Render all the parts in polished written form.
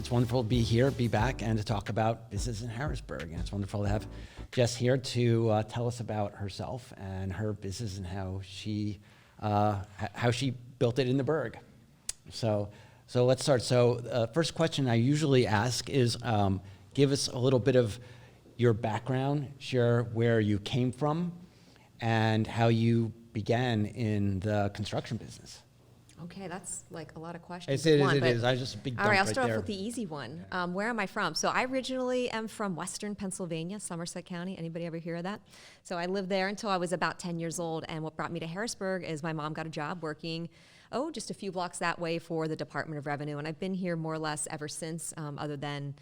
It's wonderful to be back, and to talk about business in Harrisburg. And it's wonderful to have Jess here to tell us about herself and her business and how she built it in the Burg. So let's start. So first question I usually ask is, give us a little bit of your background, share where you came from, and how you began in the construction business. Okay, that's like a lot of questions. It is. I just a big dump all right, I'll right start there. off with the easy one. Where am I from? So I originally am from Western Pennsylvania, Somerset County. Anybody ever hear of that? So I lived there until I was about 10 years old. And what brought me to Harrisburg is my mom got a job working, just a few blocks that way for the Department of Revenue. And I've been here more or less ever since, other than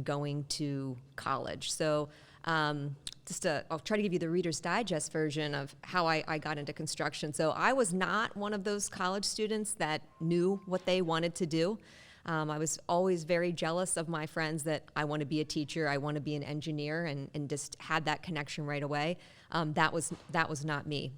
going to college. So I'll try to give you the Reader's Digest version of how I got into construction. So I was not one of those college students that knew what they wanted to do. I was always very jealous of my friends that I want to be a teacher, I want to be an engineer, and just had that connection right away. That was not me.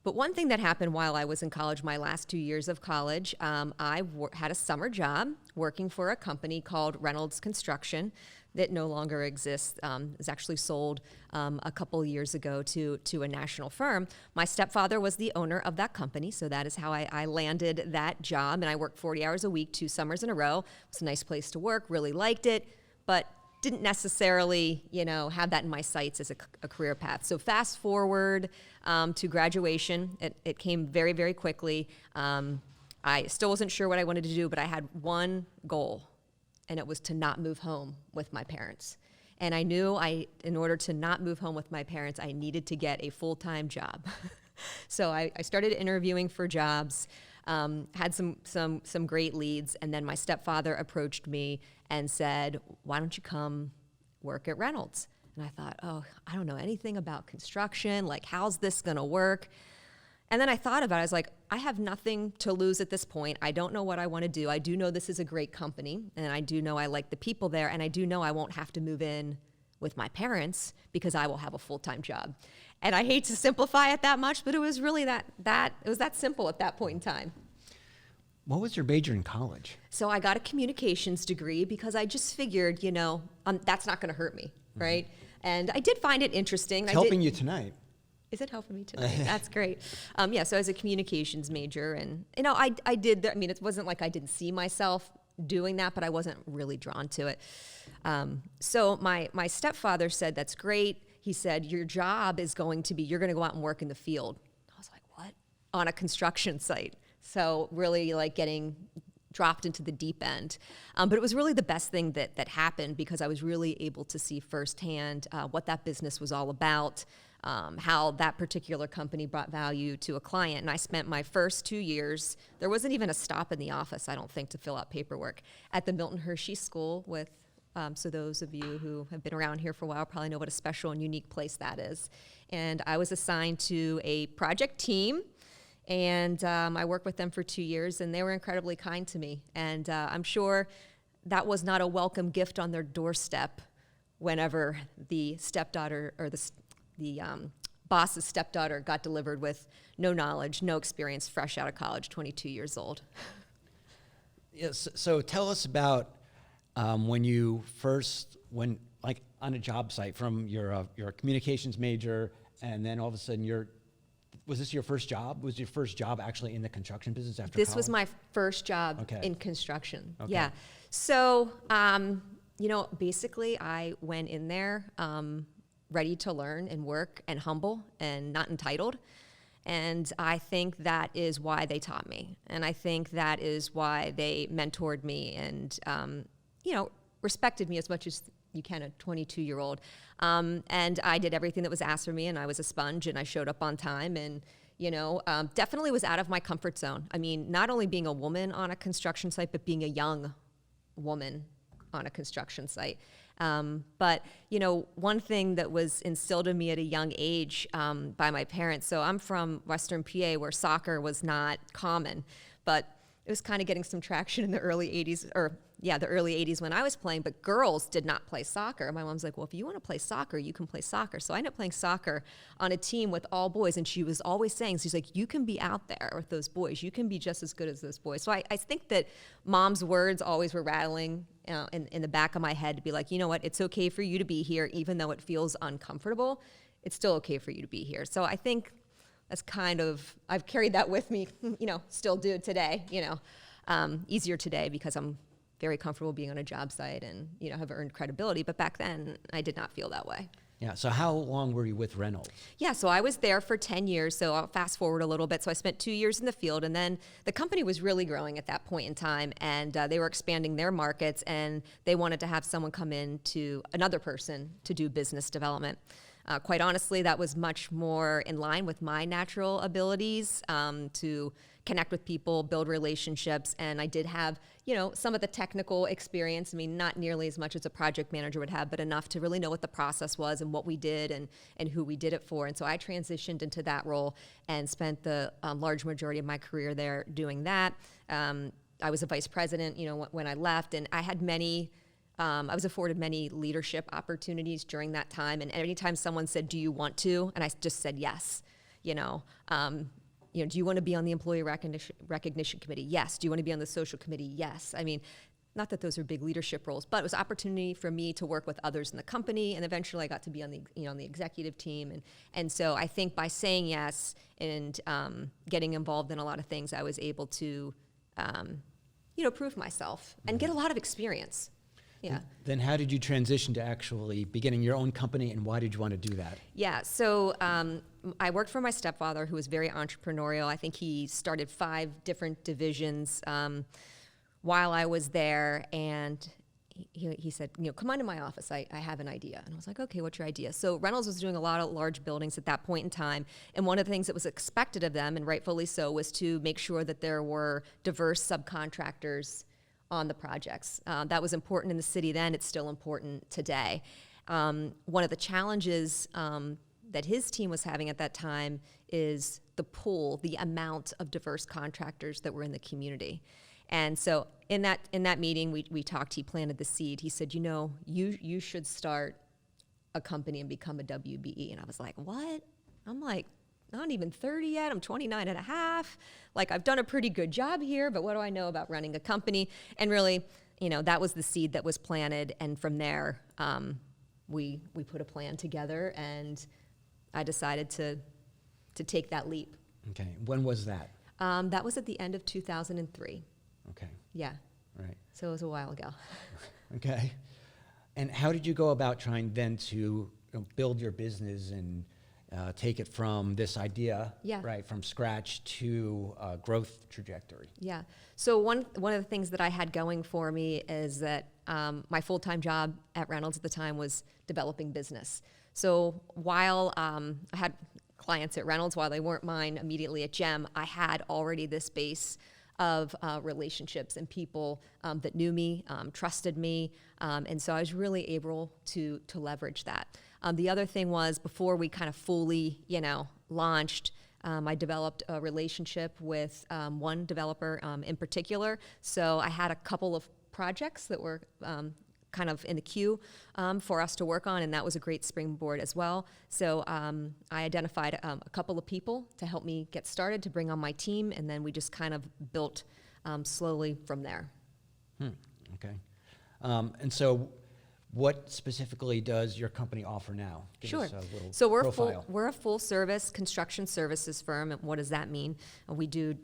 But one thing that happened while I was in college, my last 2 years of college, I had a summer job working for a company called Reynolds Construction that no longer exists. It was actually sold a couple years ago to a national firm. My stepfather was the owner of that company, so that is how I landed that job. And I worked 40 hours a week, 2 summers in a row. It was a nice place to work, really liked it, but didn't necessarily, have that in my sights as a career path. So fast forward to graduation, it came very, very quickly. I still wasn't sure what I wanted to do, but I had one goal, and it was to not move home with my parents. And I knew in order to not move home with my parents, I needed to get a full-time job. So I started interviewing for jobs, had some great leads, and then my stepfather approached me and said, "Why don't you come work at Reynolds?" And I thought, I don't know anything about construction, like how's this gonna work? And then I thought about it, I was like, I have nothing to lose at this point. I don't know what I want to do. I do know this is a great company, and I do know I like the people there, and I do know I won't have to move in with my parents because I will have a full-time job. And I hate to simplify it that much, but it was really it was that simple at that point in time. What was your major in college? So I got a communications degree because I just figured, that's not going to hurt me, right? And I did find it interesting. It's helping you tonight. Is it helping me tonight? That's great. So I was a communications major, and I did. It wasn't like I didn't see myself doing that, but I wasn't really drawn to it. So my stepfather said, "That's great." He said, "Your job is going to be you're going to go out and work in the field." I was like, "What?" On a construction site. So really like getting dropped into the deep end. But it was really the best thing that happened because I was really able to see firsthand what that business was all about. How that particular company brought value to a client. And I spent my first 2 years, there wasn't even a stop in the office, I don't think, to fill out paperwork, at the Milton Hershey School with, so those of you who have been around here for a while probably know what a special and unique place that is. And I was assigned to a project team, and I worked with them for 2 years, and they were incredibly kind to me. And I'm sure that was not a welcome gift on their doorstep whenever the stepdaughter or the boss's stepdaughter got delivered with no knowledge, no experience, fresh out of college, 22 years old. Yes. So tell us about when you first went like on a job site from your communications major, and then all of a sudden was this your first job? Was your first job actually in the construction business after college? This was my first job Okay. in construction. Okay. Yeah. So, basically I went in there ready to learn and work and humble and not entitled. And I think that is why they taught me. And I think that is why they mentored me and, respected me as much as you can, a 22-year-old. And I did everything that was asked of me, and I was a sponge, and I showed up on time, and, definitely was out of my comfort zone. I mean, not only being a woman on a construction site, but being a young woman on a construction site. But one thing that was instilled in me at a young age by my parents, so I'm from Western PA where soccer was not common, but it was kind of getting some traction in the early 80s, the early 80s when I was playing, but girls did not play soccer. My mom's like, well, if you want to play soccer, you can play soccer. So I ended up playing soccer on a team with all boys, and she was always saying, she's like, you can be out there with those boys. You can be just as good as those boys. So I think that mom's words always were rattling in the back of my head to be like, you know what, it's okay for you to be here, even though it feels uncomfortable. It's still okay for you to be here. So I think that's kind of, I've carried that with me, still do today, easier today because I'm very comfortable being on a job site and, have earned credibility. But back then, I did not feel that way. Yeah, so how long were you with Reynolds? Yeah, so I was there for 10 years, so I'll fast forward a little bit. So I spent 2 years in the field, and then the company was really growing at that point in time, and they were expanding their markets, and they wanted to have someone come in another person to do business development. Quite honestly, that was much more in line with my natural abilities to connect with people, build relationships, and I did have, some of the technical experience. I mean, not nearly as much as a project manager would have, but enough to really know what the process was and what we did and who we did it for. And so I transitioned into that role and spent the large majority of my career there doing that. I was a vice president, when I left, and I had I was afforded many leadership opportunities during that time. And anytime someone said, do you want to? And I just said yes. Do you want to be on the employee recognition committee? Yes. Do you want to be on the social committee? Yes. I mean, not that those are big leadership roles, but it was an opportunity for me to work with others in the company. And eventually I got to be on the executive team. And so I think by saying yes and getting involved in a lot of things, I was able to, prove myself and get a lot of experience. Yeah. Then how did you transition to actually beginning your own company, and why did you want to do that? Yeah, so I worked for my stepfather, who was very entrepreneurial. I think he started 5 different divisions while I was there, and he said, come on to my office, I have an idea. And I was like, okay, what's your idea? So Reynolds was doing a lot of large buildings at that point in time, and one of the things that was expected of them, and rightfully so, was to make sure that there were diverse subcontractors on the projects. That was important in the city then, it's still important today. One of the challenges that his team was having at that time is the amount of diverse contractors that were in the community. And so in that meeting, we talked, he planted the seed. He said, you should start a company and become a WBE. And I was like, what? I'm like, I'm not even 30 yet, I'm 29 and a half. Like, I've done a pretty good job here, but what do I know about running a company? And really, that was the seed that was planted. And from there, we put a plan together, and I decided to take that leap. Okay, when was that? That was at the end of 2003. Okay. Yeah. Right. So it was a while ago. Okay. And how did you go about trying then to build your business and take it from this idea, right, from scratch to growth trajectory? Yeah. So one of the things that I had going for me is that my full-time job at Reynolds at the time was developing business. So while I had clients at Reynolds, while they weren't mine immediately at JEM, I had already this base of relationships and people that knew me, trusted me, and so I was really able to leverage that. The other thing was, before we kind of fully, launched, I developed a relationship with one developer in particular. So I had a couple of projects that were kind of in the queue for us to work on, and that was a great springboard as well. So I identified a couple of people to help me get started, to bring on my team, and then we just kind of built slowly from there. Okay. And so what specifically does your company offer now? Give Sure. us a little So profile. we're a full service construction services firm. And what does that mean? We do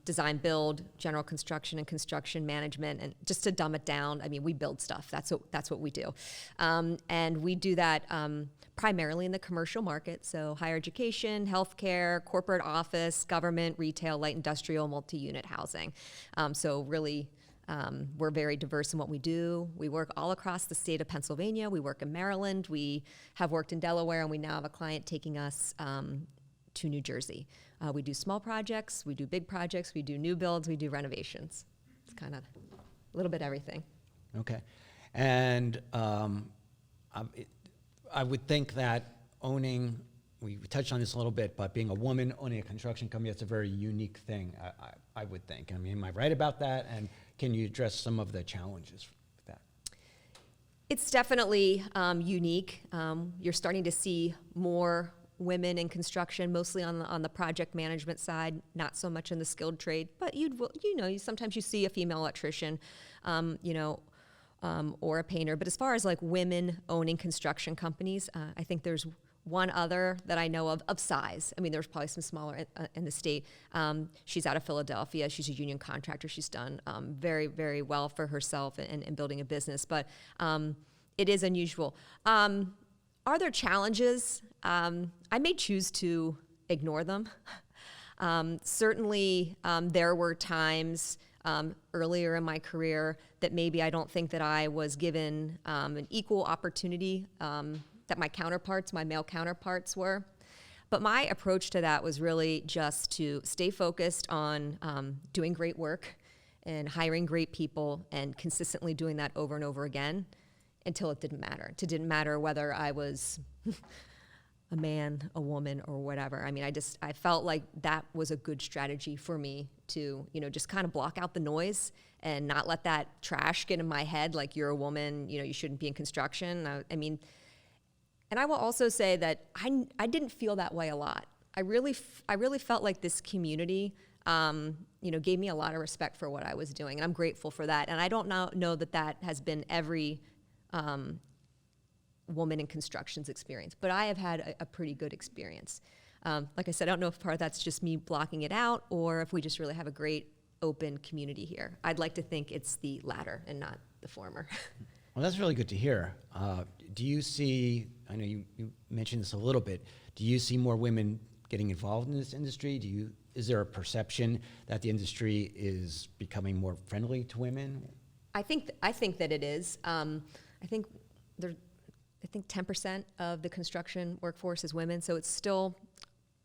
design, build, general construction, and construction management. And just to dumb it down, I mean, we build stuff. That's what we do. And we do that primarily in the commercial market. So higher education, healthcare, corporate office, government, retail, light industrial, multi-unit housing. So really, we're very diverse in what we do. We work all across the state of Pennsylvania. We work in Maryland. We have worked in Delaware, and we now have a client taking us to New Jersey. We do small projects. We do big projects. We do new builds. We do renovations. It's kind of a little bit everything. Okay. And I would think that owning we touched on this a little bit, but being a woman owning a construction company, that's a very unique thing, I would think. I mean, am I right about that? And can you address some of the challenges with that? It's definitely unique. You're starting to see more women in construction, mostly on the project management side, not so much in the skilled trade. But sometimes you see a female electrician, or a painter. But as far as like women owning construction companies, I think there's one other that I know of size. I mean, there's probably some smaller in the state. She's out of Philadelphia. She's a union contractor. She's done very, very well for herself in building a business. But it is unusual. Are there challenges? I may choose to ignore them. Certainly, there were times earlier in my career that maybe I don't think that I was given an equal opportunity that my male counterparts were. But my approach to that was really just to stay focused on doing great work and hiring great people and consistently doing that over and over again until it didn't matter. It didn't matter whether I was a man, a woman, or whatever. I mean, I felt like that was a good strategy for me to, just kind of block out the noise and not let that trash get in my head, like you're a woman, you shouldn't be in construction. I mean, and I will also say that I didn't feel that way a lot. I really felt like this community, gave me a lot of respect for what I was doing, and I'm grateful for that. And I don't know that has been every woman in construction's experience, but I have had a pretty good experience. Like I said, I don't know if part of that's just me blocking it out or if we just really have a great open community here. I'd like to think it's the latter and not the former. Well, that's really good to hear. Do you see, I know you mentioned this a little bit, do you see more women getting involved in this industry? Is there a perception that the industry is becoming more friendly to women? I think that it is. I think 10% of the construction workforce is women, so it's still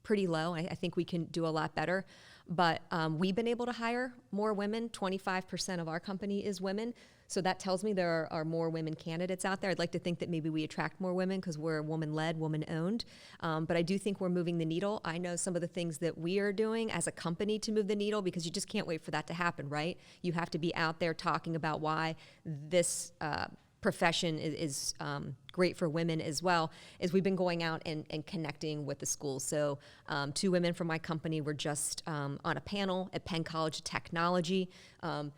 pretty low. I think we can do a lot better. But we've been able to hire more women. 25% of our company is women. So that tells me there are more women candidates out there. I'd like to think that maybe we attract more women because we're woman-led, woman-owned. But I do think we're moving the needle. I know some of the things that we are doing as a company to move the needle because you just can't wait for that to happen, right? You have to be out there talking about why this profession is great for women as well, is we've been going out and connecting with the schools. So 2 women from my company were just on a panel at Penn College of Technology,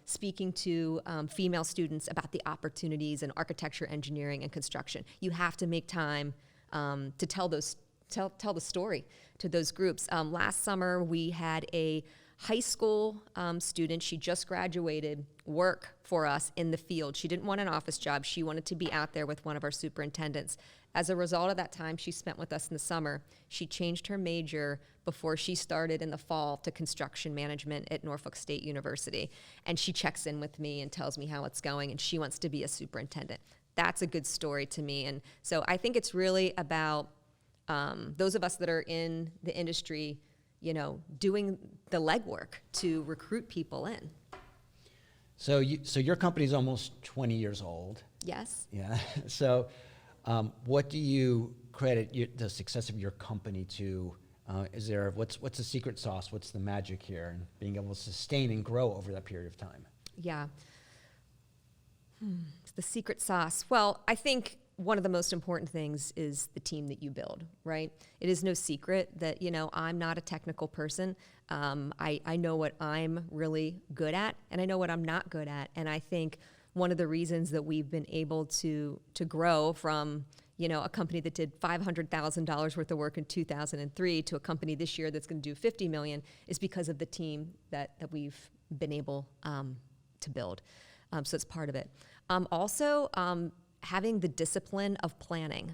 speaking to female students about the opportunities in architecture, engineering, and construction. You have to make time to tell the story to those groups. Last summer, we had a high school student, she just graduated, work for us in the field. She didn't want an office job. She wanted to be out there with one of our superintendents. As a result of that time she spent with us in the summer, she changed her major before she started in the fall to construction management at Norfolk State University. And she checks in with me and tells me how it's going, and she wants to be a superintendent. That's a good story to me. And so I think it's really about those of us that are in the industry doing the legwork to recruit people in. So your company's almost 20 years old. Yes. Yeah. So what do you credit the success of your company to? What's the secret sauce? What's the magic here in being able to sustain and grow over that period of time? Yeah. The secret sauce. Well, I think one of the most important things is the team that you build, right? It is no secret that, I'm not a technical person. I know what I'm really good at, and I know what I'm not good at. And I think one of the reasons that we've been able to grow from, a company that did $500,000 worth of work in 2003 to a company this year that's going to do $50 million is because of the team that we've been able to build. So it's part of it. Also, having the discipline of planning.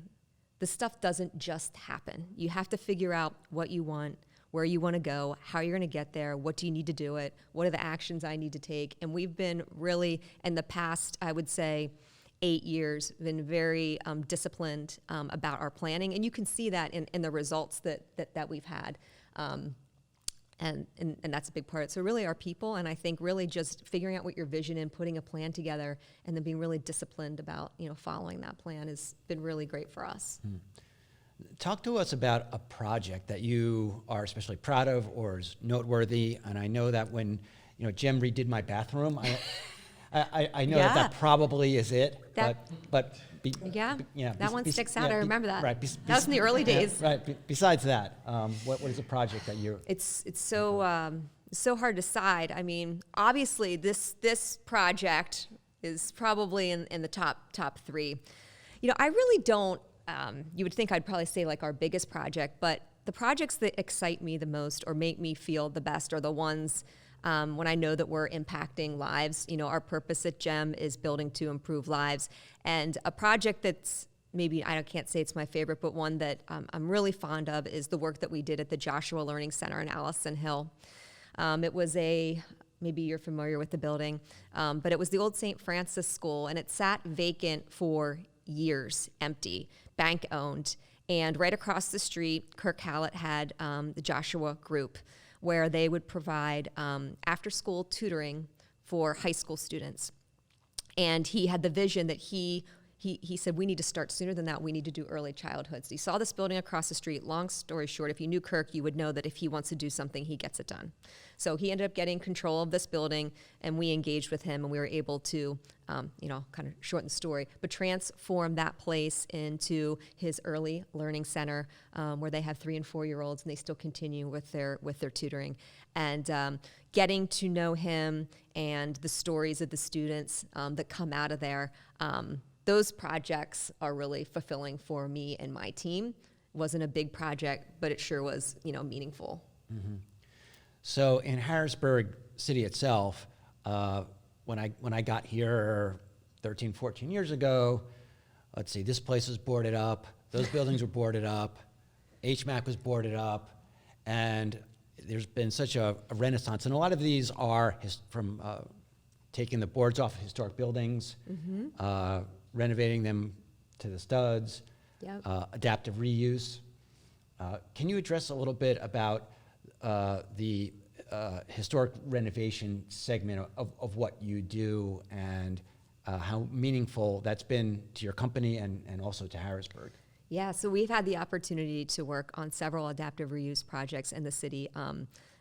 This stuff doesn't just happen. You have to figure out what you want, where you want to go, how you're going to get there, what do you need to do it, what are the actions I need to take. And we've been really, in the past, I would say, 8 years, been very disciplined about our planning. And you can see that in the results that we've had. And that's a big part. So really our people, and I think really just figuring out what your vision and putting a plan together and then being really disciplined about, following that plan has been really great for us. Talk to us about a project that you are especially proud of or is noteworthy. And I know that when Jem redid my bathroom, I know Yeah. that probably is it. That- but That one sticks out. I remember that. Right. That was in the early days. Right. Besides that, what is a project that you're? It's so hard to decide. I mean, obviously this project is probably in the top three. I really don't. You would think I'd probably say like our biggest project, but the projects that excite me the most or make me feel the best are the ones when I know that we're impacting lives. Our purpose at GEM is building to improve lives, and a project that's maybe I can't say it's my favorite, but one that I'm really fond of is the work that we did at the Joshua Learning Center in Allison Hill. It was maybe you're familiar with the building, but it was the old St. Francis School, and it sat vacant for years, empty, bank owned. And right across the street, Kirk Hallett had the Joshua Group, where they would provide after school tutoring for high school students. And he had the vision that he said, we need to start sooner than that. We need to do early childhood. So he saw this building across the street. Long story short, if you knew Kirk, you would know that if he wants to do something, he gets it done. So he ended up getting control of this building, and we engaged with him, and we were able to, kind of shorten the story, but transform that place into his early learning center, where they have 3 and 4 year olds, and they still continue with their tutoring. And getting to know him and the stories of the students that come out of there. Those projects are really fulfilling for me and my team. It wasn't a big project, but it sure was, meaningful. Mm-hmm. So in Harrisburg City itself, when I got here 13, 14 years ago, let's see, this place was boarded up, those buildings were boarded up, HMAC was boarded up, and there's been such a renaissance. And a lot of these are from taking the boards off of historic buildings, renovating them to the studs, Yep. Adaptive reuse. Can you address a little bit about the historic renovation segment of what you do and how meaningful that's been to your company and also to Harrisburg? Yeah, so we've had the opportunity to work on several adaptive reuse projects in the city.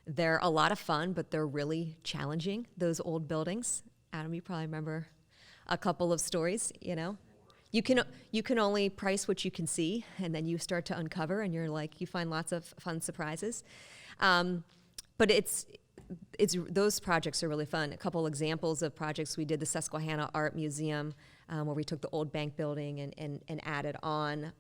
They're a lot of fun, but they're really challenging, those old buildings. Adam, you probably remember a couple of stories, You can only price what you can see, and then you start to uncover, and you find lots of fun surprises. But those projects are really fun. A couple examples of projects we did: the Susquehanna Art Museum, where we took the old bank building and added on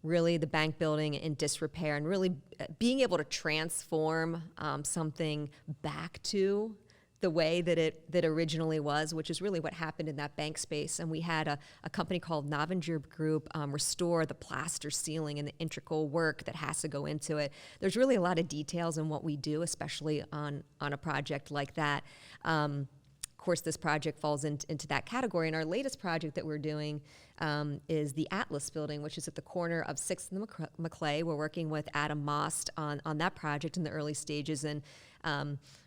really the bank building in disrepair, and really being able to transform something back to the way that it originally was, which is really what happened in that bank space. And we had a company called Jem Group restore the plaster ceiling and the integral work that has to go into it. There's really a lot of details in what we do, especially on a project like that. Of course, this project falls into that category. And our latest project that we're doing is the Atlas building, which is at the corner of 6th and Maclay. We're working with Adam Most on that project in the early stages, and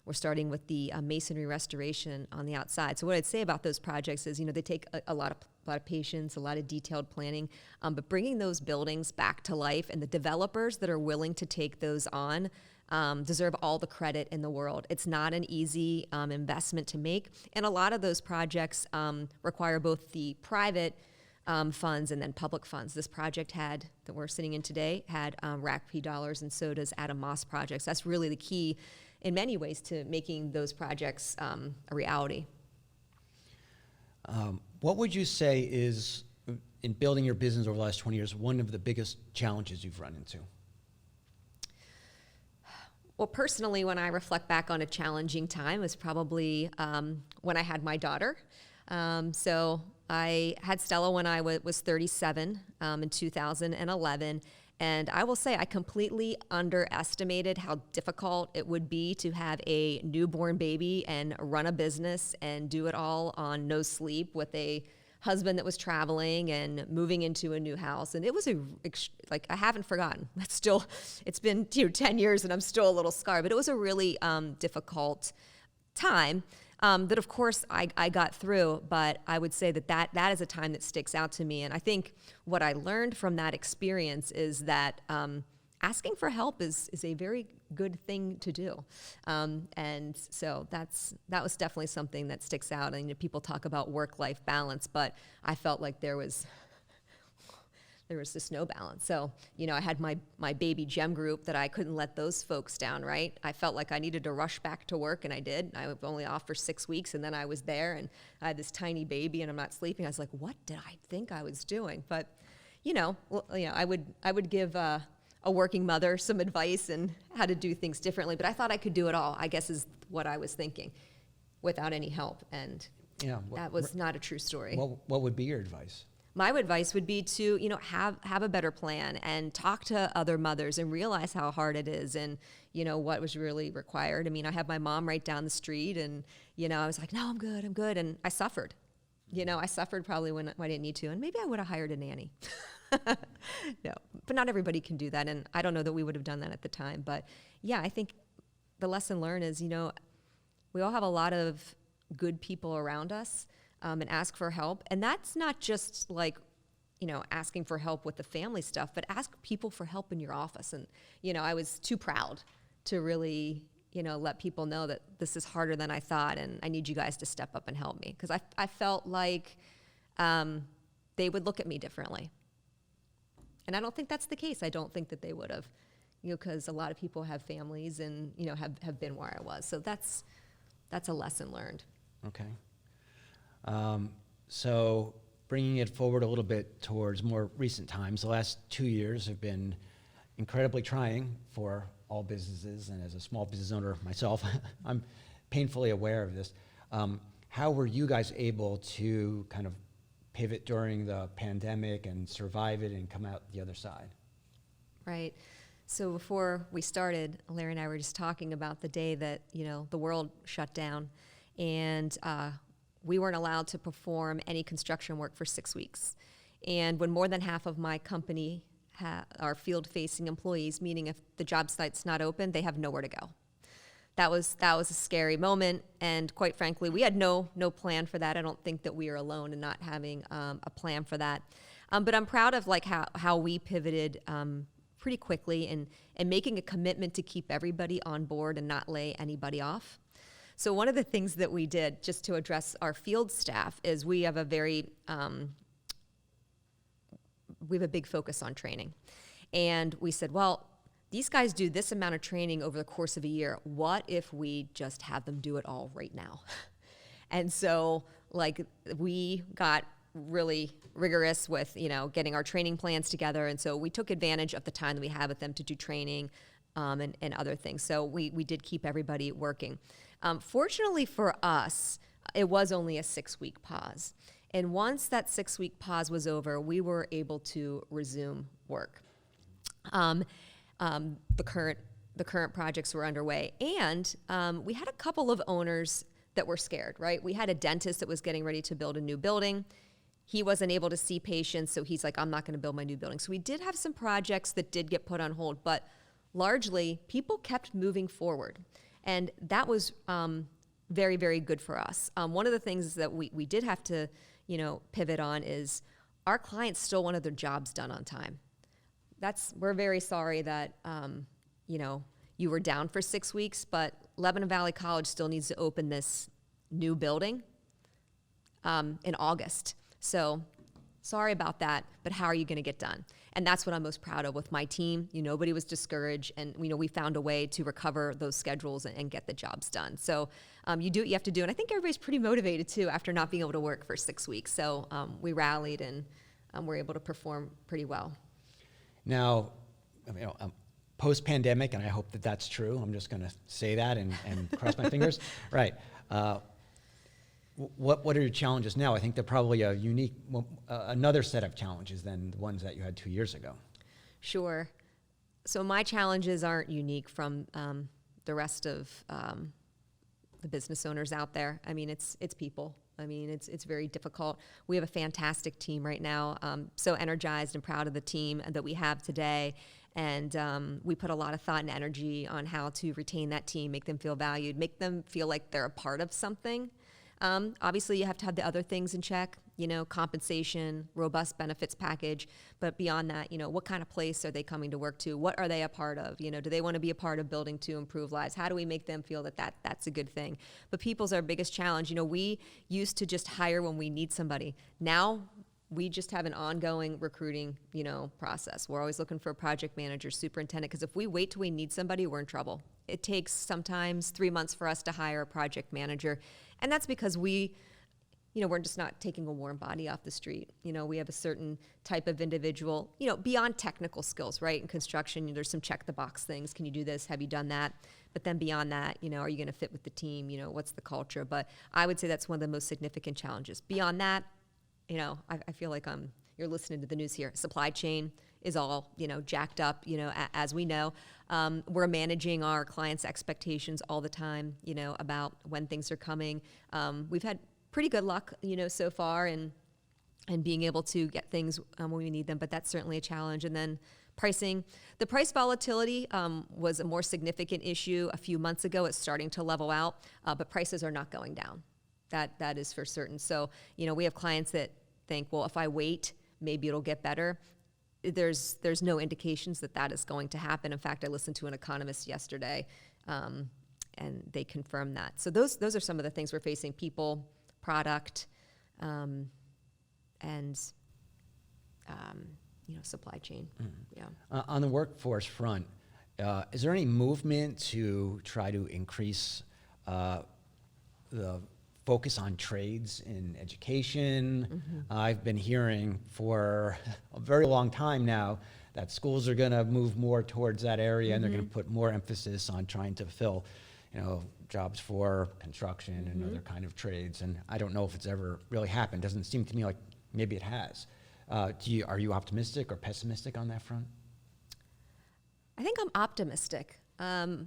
we're starting with the masonry restoration on the outside. So what I'd say about those projects is, they take a lot of patience, a lot of detailed planning, but bringing those buildings back to life, and the developers that are willing to take those on deserve all the credit in the world. It's not an easy investment to make, and a lot of those projects require both the private funds and then public funds. This project that we're sitting in today had RACP dollars, and so does Adam Moss projects. That's really the key in many ways to making those projects a reality. What would you say is, in building your business over the last 20 years, one of the biggest challenges you've run into? Well, personally, when I reflect back on a challenging time, it was probably when I had my daughter. So I had Stella when I was 37 in 2011. And I will say I completely underestimated how difficult it would be to have a newborn baby and run a business and do it all on no sleep with a husband that was traveling and moving into a new house. And it was I haven't forgotten. It's been 10 years and I'm still a little scarred, but it was a really difficult time. that of course I got through, but I would say that is a time that sticks out to me. And I think what I learned from that experience is that asking for help is a very good thing to do. And so that was definitely something that sticks out. And people talk about work-life balance, but I felt like there was just no balance. So, I had my baby GEM group that I couldn't let those folks down, right? I felt like I needed to rush back to work, and I did. I was only off for 6 weeks, and then I was there, and I had this tiny baby, and I'm not sleeping. I was like, what did I think I was doing? But, I would give a working mother some advice and how to do things differently, but I thought I could do it all, I guess is what I was thinking, without any help, and that was not a true story. What would be your advice? My advice would be to, have a better plan and talk to other mothers and realize how hard it is and, what was really required. I mean, I have my mom right down the street and, I was like, no, I'm good. And I suffered. I suffered probably when I didn't need to. And maybe I would have hired a nanny. No, but not everybody can do that. And I don't know that we would have done that at the time. But yeah, I think the lesson learned is, we all have a lot of good people around us. And ask for help. And that's not just like, asking for help with the family stuff, but ask people for help in your office. And, I was too proud to really, let people know that this is harder than I thought and I need you guys to step up and help me. Because I felt like they would look at me differently. And I don't think that's the case. I don't think that they would have, because a lot of people have families and, have been where I was. So that's a lesson learned. Okay. So bringing it forward a little bit towards more recent times, the last 2 years have been incredibly trying for all businesses, and as a small business owner myself, I'm painfully aware of this. How were you guys able to kind of pivot during the pandemic and survive it and come out the other side? Right. So before we started, Larry and I were just talking about the day that, the world shut down, and we weren't allowed to perform any construction work for 6 weeks. And when more than half of my company are field-facing employees, meaning if the job site's not open, they have nowhere to go. That was a scary moment, and quite frankly, we had no plan for that. I don't think that we are alone in not having a plan for that. But I'm proud of like how we pivoted pretty quickly and making a commitment to keep everybody on board and not lay anybody off. So one of the things that we did just to address our field staff is we have a big focus on training. And we said, well, these guys do this amount of training over the course of a year. What if we just have them do it all right now? And so we got really rigorous with, getting our training plans together. And so we took advantage of the time that we had with them to do training and other things. So we did keep everybody working. Fortunately for us, it was only a 6-week pause. And once that 6-week pause was over, we were able to resume work. The current projects were underway. And we had a couple of owners that were scared, right? We had a dentist that was getting ready to build a new building. He wasn't able to see patients, so he's like, I'm not going to build my new building. So we did have some projects that did get put on hold, but largely, people kept moving forward. And that was very, very good for us. One of the things that we did have to, pivot on is our clients still wanted their jobs done on time. We're very sorry that, you were down for 6 weeks, but Lebanon Valley College still needs to open this new building in August. So sorry about that, but how are you going to get done? And that's what I'm most proud of with my team. Nobody was discouraged, and we found a way to recover those schedules and get the jobs done. So you do what you have to do, and I think everybody's pretty motivated too after not being able to work for 6 weeks. So we rallied and were able to perform pretty well. Now, post-pandemic, and I hope that that's true. I'm just going to say that and cross my fingers. Right. What are your challenges now? I think they're probably a unique, another set of challenges than the ones that you had 2 years ago. Sure. So my challenges aren't unique from the rest of the business owners out there. I mean, it's people. I mean, it's very difficult. We have a fantastic team right now. So energized and proud of the team that we have today. And we put a lot of thought and energy on how to retain that team, make them feel valued, make them feel like they're a part of something. Obviously, you have to have the other things in check, compensation, robust benefits package. But beyond that, what kind of place are they coming to work to? What are they a part of? Do they want to be a part of building to improve lives? How do we make them feel that that's a good thing? But people's our biggest challenge. We used to just hire when we need somebody. Now, we just have an ongoing recruiting, process. We're always looking for a project manager, superintendent, because if we wait till we need somebody, we're in trouble. It takes sometimes 3 months for us to hire a project manager. And that's because we're just not taking a warm body off the street. We have a certain type of individual, beyond technical skills, right? In construction, there's some check the box things. Can you do this? Have you done that? But then beyond that, are you going to fit with the team? What's the culture? But I would say that's one of the most significant challenges. Beyond that, I feel like you're listening to the news here. Supply chain is all, jacked up, as we know. We're managing our clients' expectations all the time, about when things are coming. We've had pretty good luck, so far and being able to get things when we need them, but that's certainly a challenge. And then pricing. The price volatility was a more significant issue a few months ago. It's starting to level out, but prices are not going down. That is for certain. So, we have clients that think, well, if I wait, maybe it'll get better. There's no indications that is going to happen. In fact, I listened to an economist yesterday, and they confirmed that. So those are some of the things we're facing: people, product, and supply chain. Yeah. On the workforce front, is there any movement to try to increase the focus on trades in education? I've been hearing for a very long time now that schools are going to move more towards that area, and they're going to put more emphasis on trying to fill, jobs for construction and other kind of trades. And I don't know if it's ever really happened. Doesn't seem to me like maybe it has. Are you optimistic or pessimistic on that front? I think I'm optimistic.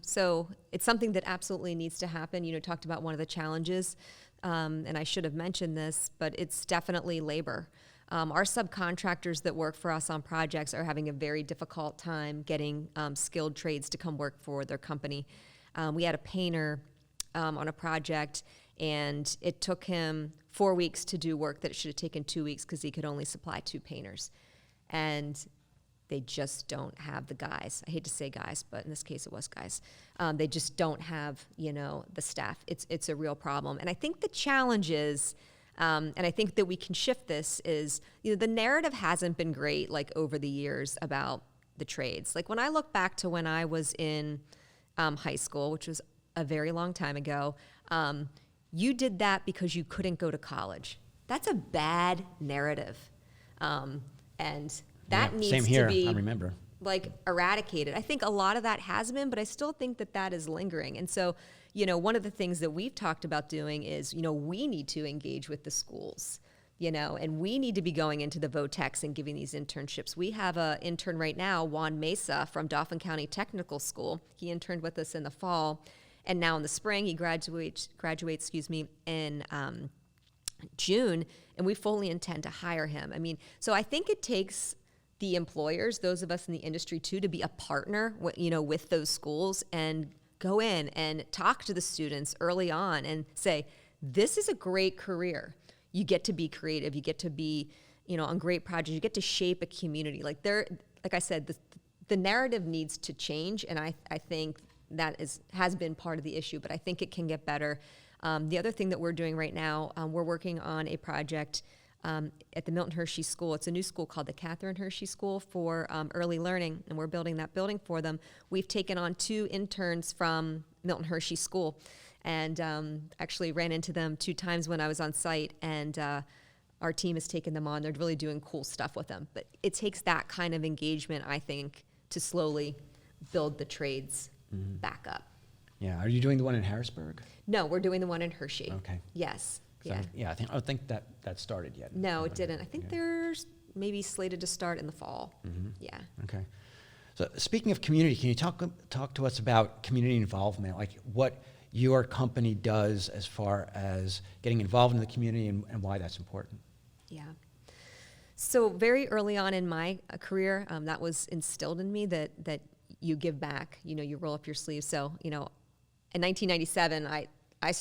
So it's something that absolutely needs to happen. Talked about one of the challenges, and I should have mentioned this, but it's definitely labor. Our subcontractors that work for us on projects are having a very difficult time getting skilled trades to come work for their company. We had a painter on a project, and it took him 4 weeks to do work that it should have taken 2 weeks because he could only supply 2 painters. And they just don't have the guys. I hate to say guys, but in this case it was guys. They just don't have, the staff. It's a real problem. And I think the challenge is, and I think that we can shift this, is, the narrative hasn't been great, like, over the years about the trades. Like, when I look back to when I was in high school, which was a very long time ago, you did that because you couldn't go to college. That's a bad narrative. And that needs to be, I remember, eradicated. I think a lot of that has been, but I still think that is lingering. And so, one of the things that we've talked about doing is, we need to engage with the schools, and we need to be going into the VOTEX and giving these internships. We have an intern right now, Juan Mesa from Dauphin County Technical School. He interned with us in the fall, and now in the spring he graduates, in June, and we fully intend to hire him. I mean, so I think it takes the employers, those of us in the industry too, to be a partner with those schools and go in and talk to the students early on and say, this is a great career. You get to be creative. You get to be, on great projects. You get to shape a community. Like I said, the narrative needs to change, and I think that has been part of the issue, but I think it can get better. The other thing that we're doing right now, we're working on a project at the Milton Hershey School. It's a new school called the Catherine Hershey School for early learning, and we're building that building for them. We've taken on 2 interns from Milton Hershey School, and actually ran into them 2 times when I was on site, and our team has taken them on. They're really doing cool stuff with them. But it takes that kind of engagement, I think, to slowly build the trades back up. Yeah. Are you doing the one in Harrisburg? No, we're doing the one in Hershey. Okay. Yes. Yeah. I don't think that started yet. No, it didn't. I think there's maybe slated to start in the fall. Yeah. Okay. So speaking of community, can you talk to us about community involvement, like what your company does as far as getting involved in the community and why that's important. Yeah. So very early on in my career, that was instilled in me that you give back, you roll up your sleeves. So, in 1997, I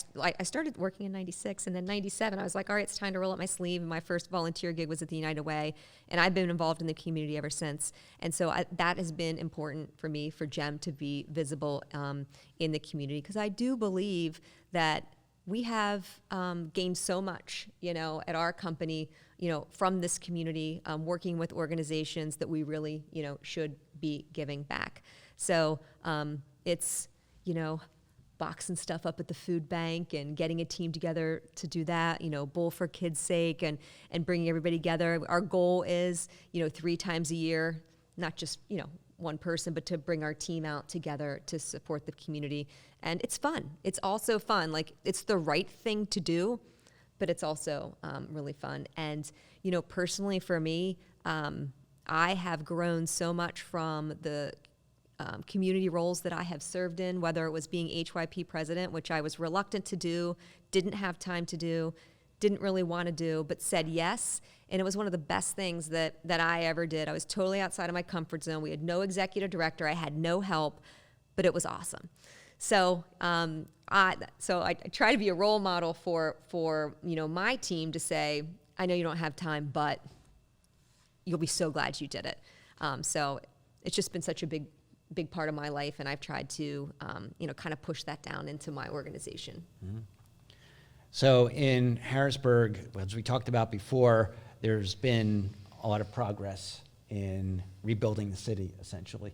started working in 96, and then 97, I was like, all right, it's time to roll up my sleeve. And my first volunteer gig was at the United Way, and I've been involved in the community ever since. And so that has been important for me, for GEM to be visible in the community, because I do believe that we have gained so much, at our company, from this community, working with organizations that we really, should be giving back. So it's, boxing stuff up at the food bank and getting a team together to do that, Bowl for Kids' Sake, and bringing everybody together. Our goal is, 3 times a year, not just, one person, but to bring our team out together to support the community. And it's fun. It's also fun. Like, it's the right thing to do, but it's also really fun. And, personally for me, I have grown so much from the community roles that I have served in, whether it was being HYP president, which I was reluctant to do, didn't have time to do, didn't really want to do, but said yes. And it was one of the best things that I ever did. I was totally outside of my comfort zone. We had no executive director. I had no help, but it was awesome. So I try to be a role model for my team, to say, I know you don't have time, but you'll be so glad you did it. So it's just been such a big part of my life, and I've tried to kind of push that down into my organization. Mm-hmm. So in Harrisburg, as we talked about before, there's been a lot of progress in rebuilding the city, essentially.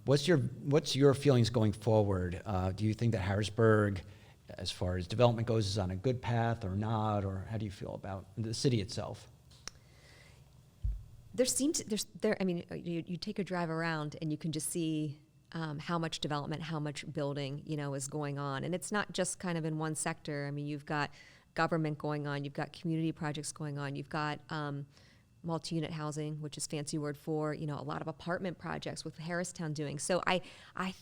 What's your feelings going forward? Do you think that Harrisburg, as far as development goes, is on a good path or not, or how do you feel about the city itself? You take a drive around and you can just see how much development, how much building, is going on. And it's not just kind of in one sector. I mean, you've got government going on, you've got community projects going on, you've got multi-unit housing, which is fancy word for, a lot of apartment projects with Harristown doing. So I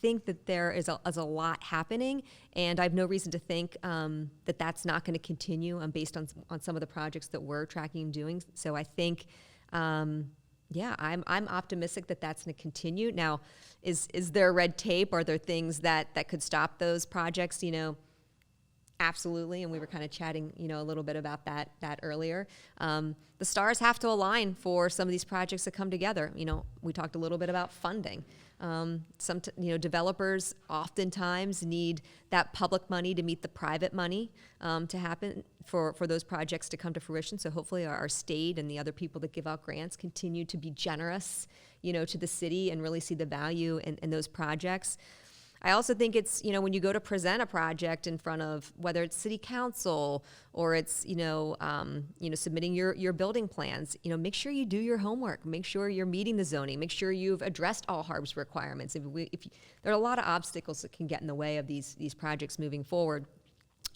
think that there is a lot happening, and I have no reason to think that that's not going to continue based on some of the projects that we're tracking and doing. So I think, I'm optimistic that that's going to continue. Now, is there red tape? Are there things that could stop those projects? Absolutely, and we were kind of chatting, a little bit about that earlier. The stars have to align for some of these projects to come together. We talked a little bit about funding. Developers oftentimes need that public money to meet the private money to happen for those projects to come to fruition. So hopefully our state and the other people that give out grants continue to be generous, to the city and really see the value in those projects. I also think it's, when you go to present a project in front of, whether it's city council or it's, submitting your building plans, make sure you do your homework, make sure you're meeting the zoning, make sure you've addressed all harbors requirements. There are a lot of obstacles that can get in the way of these projects moving forward.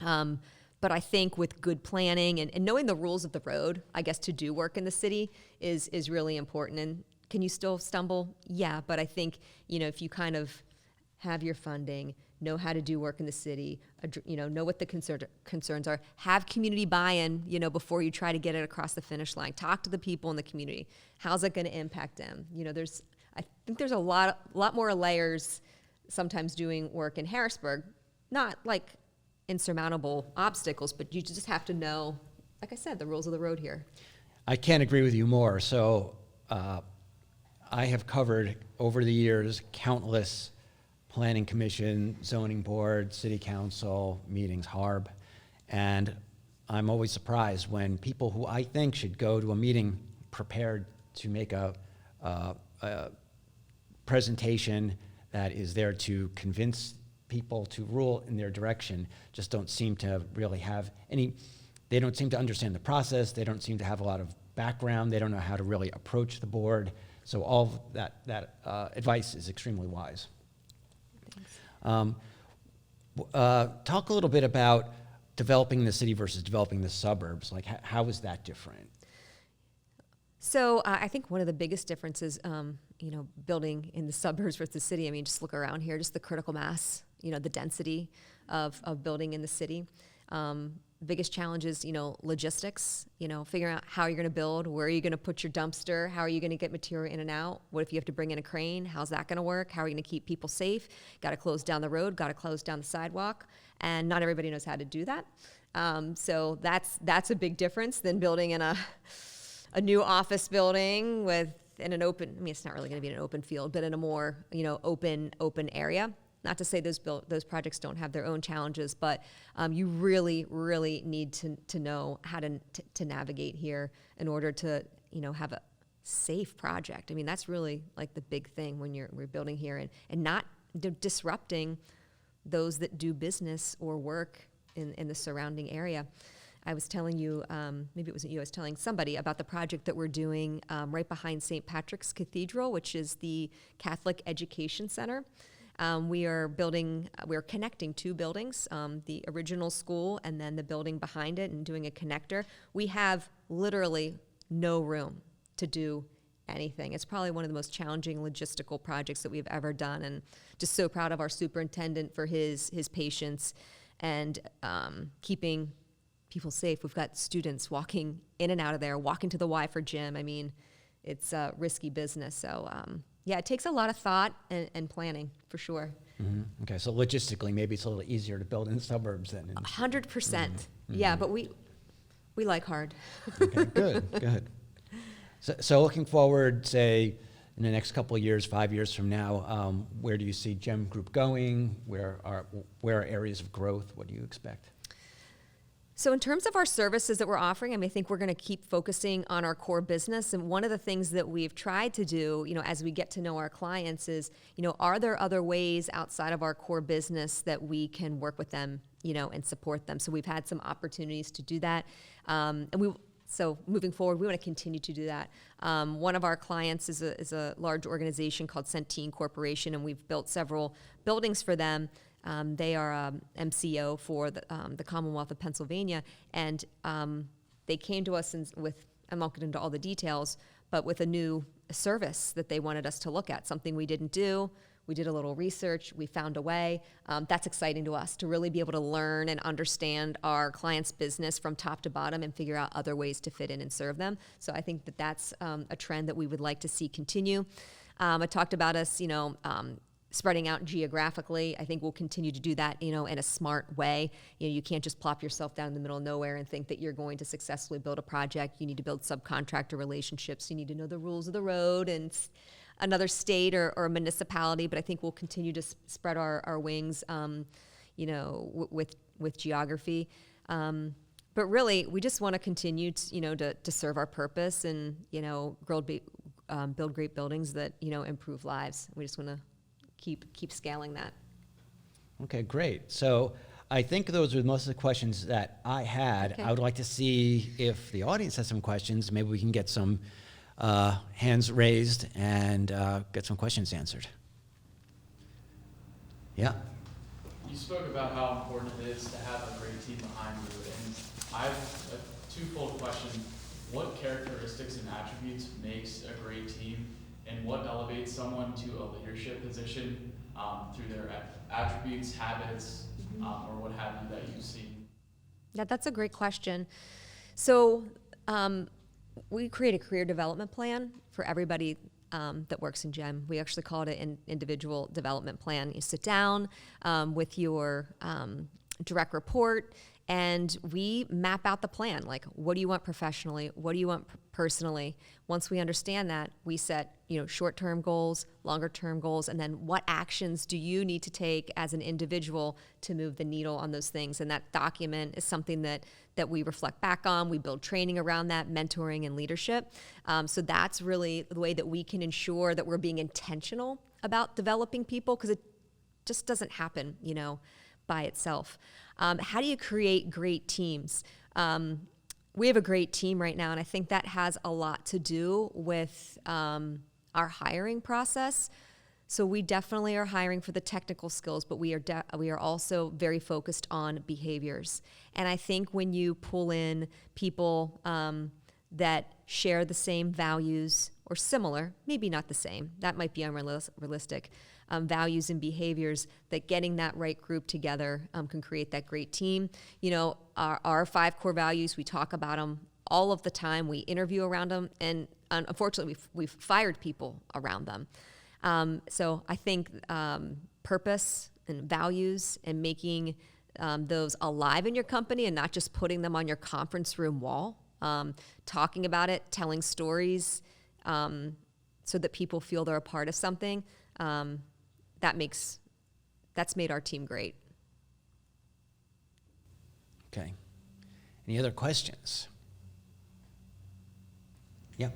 But I think with good planning and knowing the rules of the road, I guess, to do work in the city is really important. And can you still stumble? Yeah, but I think, if you kind of have your funding, know how to do work in the city, know what the concerns are, have community buy-in, before you try to get it across the finish line. Talk to the people in the community. How's it going to impact them? I think there's a lot more layers sometimes doing work in Harrisburg, not like insurmountable obstacles, but you just have to know, like I said, the rules of the road here. I can't agree with you more. So I have covered over the years countless planning commission, zoning board, city council meetings, HARB, and I'm always surprised when people who I think should go to a meeting prepared to make a presentation that is there to convince people to rule in their direction just don't seem to really have they don't seem to understand the process, they don't seem to have a lot of background, they don't know how to really approach the board. So all of that advice is extremely wise. Talk a little bit about developing the city versus developing the suburbs. Like, how is that different? So I think one of the biggest differences, building in the suburbs versus the city, just look around here, just the critical mass the density of building in the city. Biggest challenge is, logistics, figuring out how you're going to build, where are you going to put your dumpster, how are you going to get material in and out, what if you have to bring in a crane, how's that going to work, how are you going to keep people safe, got to close down the road, got to close down the sidewalk, and not everybody knows how to do that. So that's a big difference than building in a new office building in an open, it's not really going to be in an open field, but in a more, open area. Not to say those projects don't have their own challenges, but you really, really need to know how to navigate here in order to, have a safe project. That's really like the big thing when we're building here, and not disrupting those that do business or work in the surrounding area. I was telling you, maybe it wasn't you, I was telling somebody about the project that we're doing right behind St. Patrick's Cathedral, which is the Catholic Education Center. We're connecting two buildings, the original school and then the building behind it, and doing a connector. We have literally no room to do anything. It's probably one of the most challenging logistical projects that we've ever done, and just so proud of our superintendent for his patience and keeping people safe. We've got students walking in and out of there, walking to the Y for gym. It's a risky business. So it takes a lot of thought and planning for sure. Mm-hmm. Okay, so logistically, maybe it's a little easier to build in the suburbs than in 100%. Mm-hmm. Yeah, but we like hard. Okay, good. So looking forward, say, in the next couple of years, 5 years from now, where do you see GEM Group going? Where are areas of growth? What do you expect? So in terms of our services that we're offering, I think we're going to keep focusing on our core business. And one of the things that we've tried to do, as we get to know our clients is, are there other ways outside of our core business that we can work with them, and support them? So we've had some opportunities to do that. So moving forward, we want to continue to do that. One of our clients is a large organization called Centene Corporation, and we've built several buildings for them. They are MCO for the Commonwealth of Pennsylvania, and they came to us I won't get into all the details, but with a new service that they wanted us to look at, something we didn't do. We did a little research, we found a way. That's exciting to us, to really be able to learn and understand our clients' business from top to bottom and figure out other ways to fit in and serve them. So I think that's a trend that we would like to see continue. I talked about us, spreading out geographically. I think we'll continue to do that, in a smart way. You can't just plop yourself down in the middle of nowhere and think that you're going to successfully build a project. You need to build subcontractor relationships. You need to know the rules of the road and another state or a municipality. But I think we'll continue to spread our wings, with geography. But really, we just want to continue to serve our purpose and, build great buildings that, improve lives. We just want to keep scaling that. Okay, great. So I think those are most of the questions that I had. Okay. I would like to see if the audience has some questions. Maybe we can get some hands raised and get some questions answered. Yeah. You spoke about how important it is to have a great team behind you, and I have a twofold question. What characteristics and attributes makes a great team, and what elevates someone to a leadership position through their attributes, habits, or what have you that you've seen? Yeah, that's a great question. So we create a career development plan for everybody that works in GEM. We actually call it an individual development plan. You sit down with your direct report, and we map out the plan. Like, what do you want professionally? What do you want personally? Once we understand that, we set short-term goals, longer-term goals, and then what actions do you need to take as an individual to move the needle on those things? And that document is something that we reflect back on. We build training around that, mentoring and leadership. So that's really the way that we can ensure that we're being intentional about developing people, because it just doesn't happen, by itself. How do you create great teams? We have a great team right now, and I think that has a lot to do with our hiring process. So we definitely are hiring for the technical skills, but we are also very focused on behaviors. And I think when you pull in people that share the same values or similar, maybe not the same, that might be unrealistic, values and behaviors, that getting that right group together can create that great team. You know, our 5 core values, we talk about them all of the time. We interview around them, and unfortunately, we've fired people around them. So I think purpose and values and making those alive in your company and not just putting them on your conference room wall, talking about it, telling stories, so that people feel they're a part of something, that's made our team great. Okay. Any other questions? Yeah.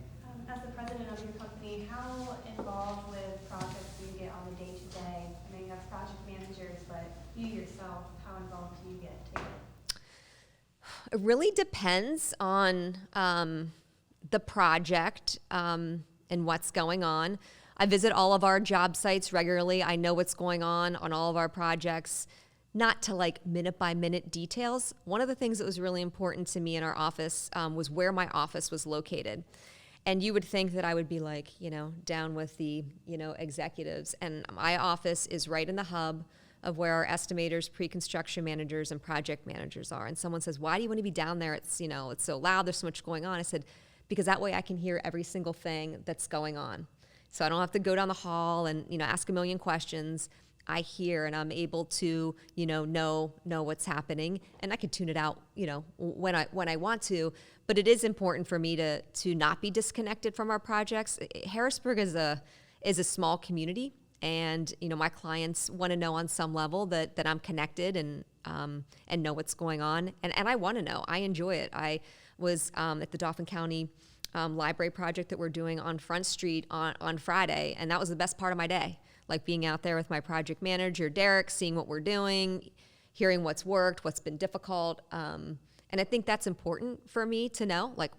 As the president of your company, how involved with projects do you get on the day-to-day? I know you have project managers, but you yourself, how involved do you get? It really depends on the project and what's going on. I visit all of our job sites regularly. I know what's going on all of our projects, not to like minute by minute details. One of the things that was really important to me in our office was where my office was located. And you would think that I would be like, you know, down with the, you know, executives. And my office is right in the hub of where our estimators, pre-construction managers, and project managers are. And someone says, why do you want to be down there? It's, you know, it's so loud, there's so much going on. I said, because that way I can hear every single thing that's going on. So I don't have to go down the hall and, you know, ask a million questions. I hear and I'm able to, you know what's happening, and I can tune it out, you know, when I want to. But it is important for me to not be disconnected from our projects. Harrisburg is a small community, and you know, my clients want to know on some level that I'm connected and know what's going on, and I want to know. I enjoy it. I was at the Dauphin County library project that we're doing on Front Street on Friday, and that was the best part of my day. Like being out there with my project manager, Derek, seeing what we're doing, hearing what's worked, what's been difficult. And I think that's important for me to know, like,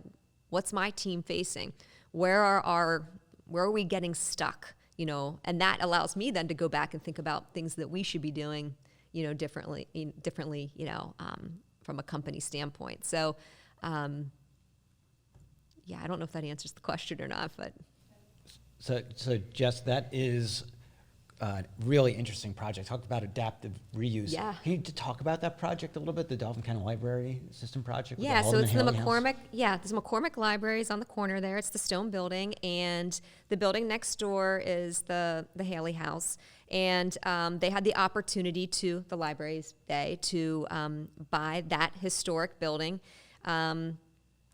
what's my team facing? Where are we getting stuck? You know, and that allows me then to go back and think about things that we should be doing, you know, differently, you know, from a company standpoint. So, yeah, I don't know if that answers the question or not, but. So Jess, that is a really interesting project. Talk about adaptive reuse. Yeah. Can you talk about that project a little bit, the Dauphin County Library System project? with Yeah, the so it's the Haldeman Hailey House? McCormick. Yeah, there's McCormick Library is on the corner there. It's the stone building, and the building next door is the Hailey House. And they had the opportunity to, the library's day, to buy that historic building.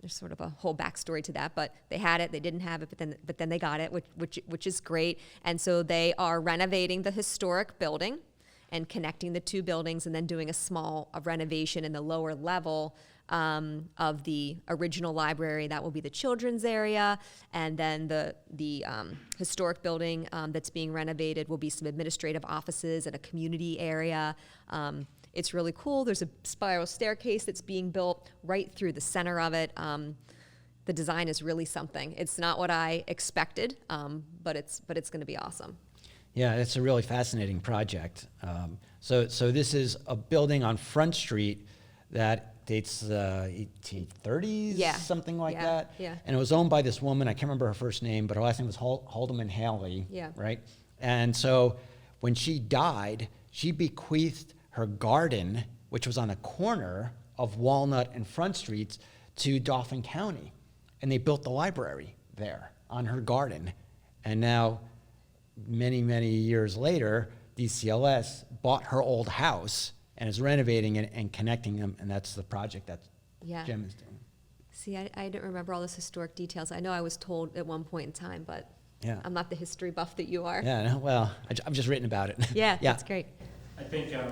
There's sort of a whole backstory to that, but they had it, they didn't have it, but then they got it, which is great. And so they are renovating the historic building and connecting the two buildings, and then doing a small renovation in the lower level of the original library. That will be the children's area, and then the historic building that's being renovated will be some administrative offices and a community area. It's really cool. There's a spiral staircase that's being built right through the center of it. The design is really something. It's not what I expected, but it's going to be awesome. Yeah, it's a really fascinating project. So this is a building on Front Street that dates 1830s, Yeah. something like Yeah, that. yeah. And it was owned by this woman. I can't remember her first name, but her last name was Haldeman Hailey. Yeah. Right. And so when she died, she bequeathed her garden, which was on a corner of Walnut and Front Streets, to Dauphin County. And they built the library there on her garden. And now, many, many years later, DCLS bought her old house and is renovating it and connecting them, and that's the project that Yeah. Jim is doing. See, I don't remember all those historic details. I know I was told at one point in time, but Yeah. I'm not the history buff that you are. Yeah, no, well, I've just written about it. Yeah, that's great. I think I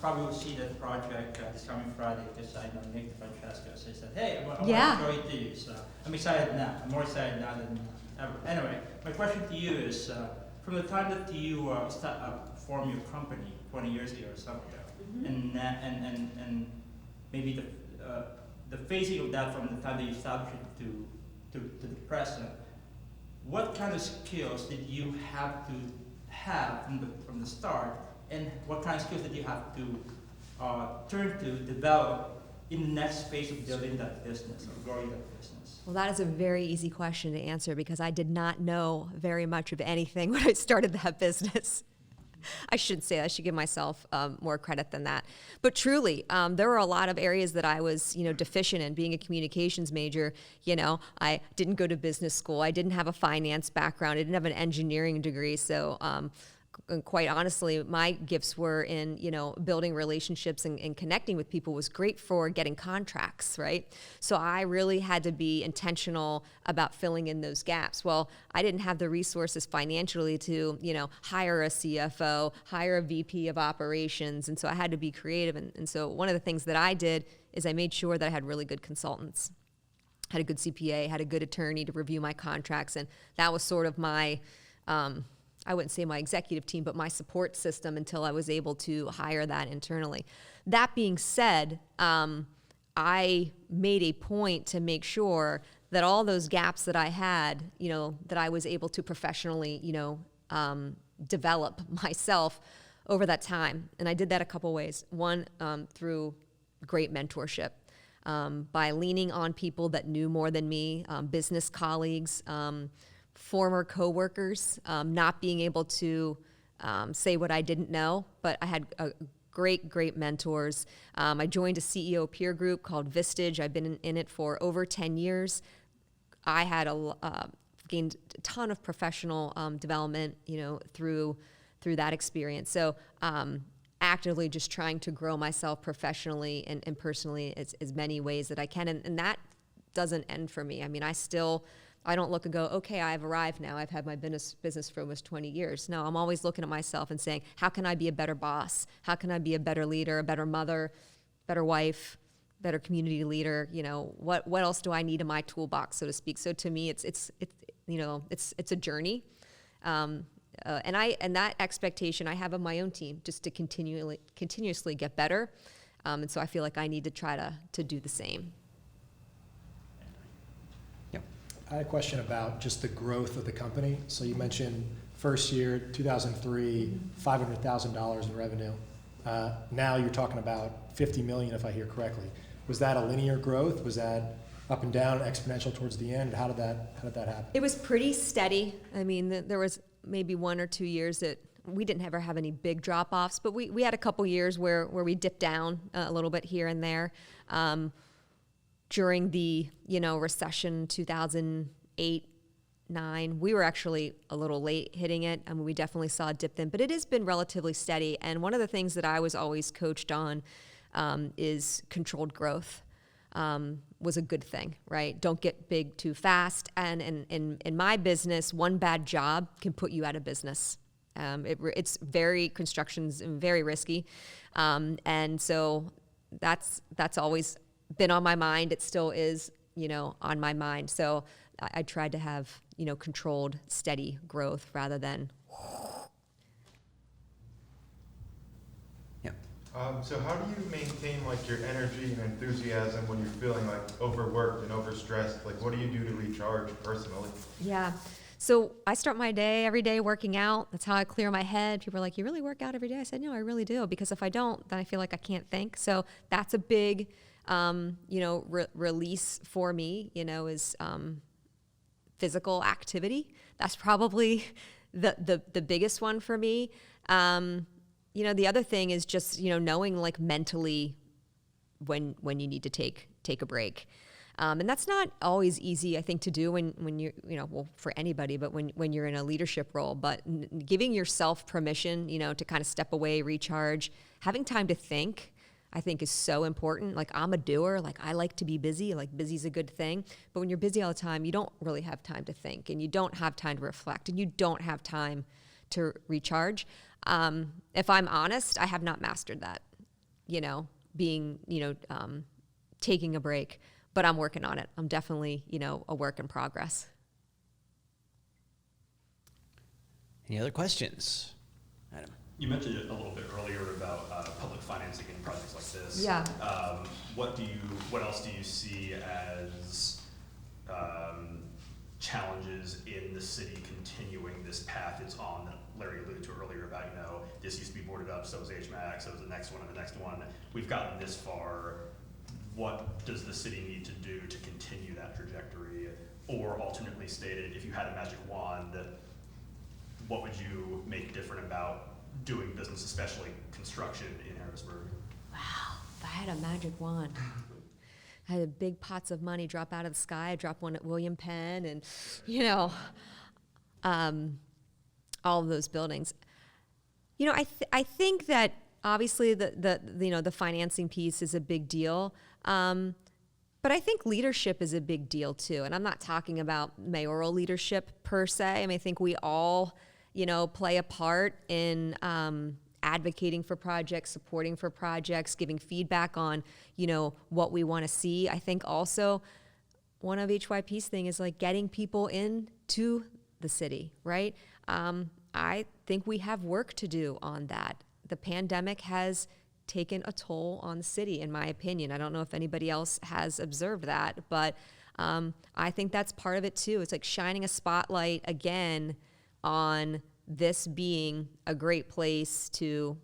probably will see that project this coming Friday, because I know Nick Francesco. So he said, hey, I want Yeah. to show it to you. So I'm excited now. I'm more excited now than ever. Anyway, my question to you is, from the time that you formed your company 20 years ago or something ago, and maybe the phasing of that from the time that you established it to the present, what kind of skills did you have to have from the start, and what kind of skills did you have to turn to develop in the next phase of building that business or growing that business? Well, that is a very easy question to answer because I did not know very much of anything when I started that business. I shouldn't say that. I should give myself more credit than that. But truly, there were a lot of areas that I was, deficient in. Being a communications major, I didn't go to business school. I didn't have a finance background. I didn't have an engineering degree. So and quite honestly, my gifts were in, building relationships and connecting with people was great for getting contracts, right? So I really had to be intentional about filling in those gaps. Well, I didn't have the resources financially to, hire a CFO, hire a VP of operations. And so I had to be creative. And so one of the things that I did is I made sure that I had really good consultants, had a good CPA, had a good attorney to review my contracts. And that was sort of my, I wouldn't say my executive team, but my support system until I was able to hire that internally. That being said, I made a point to make sure that all those gaps that I had, that I was able to professionally, develop myself over that time. And I did that a couple ways. One, through great mentorship. By leaning on people that knew more than me, business colleagues, former coworkers, not being able to say what I didn't know, but I had great mentors. I joined a CEO peer group called Vistage. I've been in it for over 10 years. I had gained a ton of professional development, through that experience. So actively just trying to grow myself professionally and personally as many ways that I can. And that doesn't end for me. I mean, I don't look and go, okay, I've arrived now. I've had my business for almost 20 years. No, I'm always looking at myself and saying, how can I be a better boss? How can I be a better leader, a better mother, better wife, better community leader? What else do I need in my toolbox, so to speak? So to me, it's a journey. And that expectation I have of my own team, just to continuously get better. And so I feel like I need to try to do the same. I had a question about just the growth of the company. So you mentioned first year, 2003, $500,000 in revenue. Now you're talking about 50 million, if I hear correctly. Was that a linear growth? Was that up and down, exponential towards the end? How did that happen? It was pretty steady. I mean, there was maybe 1 or 2 years that we didn't ever have any big drop-offs, but we had a couple years where we dipped down a little bit here and there. During the, recession 2008, 2009, we were actually a little late hitting it. I mean, we definitely saw a dip then, but it has been relatively steady. And one of the things that I was always coached on is controlled growth. Was a good thing, right? Don't get big too fast. And in my business, one bad job can put you out of business. It's construction's very risky. And so that's always been on my mind. It still is, on my mind. So I tried to have, controlled, steady growth rather than. Yeah. So how do you maintain your energy and enthusiasm when you're feeling overworked and overstressed? What do you do to recharge personally? Yeah. So I start my day every day working out. That's how I clear my head. People are like, you really work out every day? I said, no, I really do. Because if I don't, then I feel like I can't think. So that's a big, release for me, is physical activity. That's probably the biggest one for me. The other thing is just, knowing mentally when you need to take a break. And that's not always easy, I think, to do when you're, for anybody, but when you're in a leadership role. But giving yourself permission, to kind of step away, recharge, having time to think, I think is so important. I'm a doer. I like to be busy. Busy's a good thing. But when you're busy all the time, you don't really have time to think, and you don't have time to reflect, and you don't have time to recharge. If I'm honest, I have not mastered that, taking a break. But I'm working on it. I'm definitely, a work in progress. Any other questions? Adam? You mentioned it a little bit earlier about public financing in projects like this. Yeah. What else do you see as challenges in the city continuing this path it's on that Larry alluded to earlier about, this used to be boarded up, so was HMAC, so was the next one and the next one. We've gotten this far. what does the city need to do to continue that trajectory? Or alternately stated, if you had a magic wand, what would you make different about doing business, especially construction in Harrisburg? Wow, if I had a magic wand. I had big pots of money drop out of the sky. I dropped one at William Penn and, all of those buildings. I think that obviously the financing piece is a big deal. But I think leadership is a big deal too. And I'm not talking about mayoral leadership per se. I think we all, play a part in advocating for projects, supporting for projects, giving feedback on, what we want to see. I think also one of HYP's thing is like getting people into the city, right? I think we have work to do on that. The pandemic has taken a toll on the city, in my opinion. I don't know if anybody else has observed that, but I think that's part of it too. It's like shining a spotlight again on this being a great place to,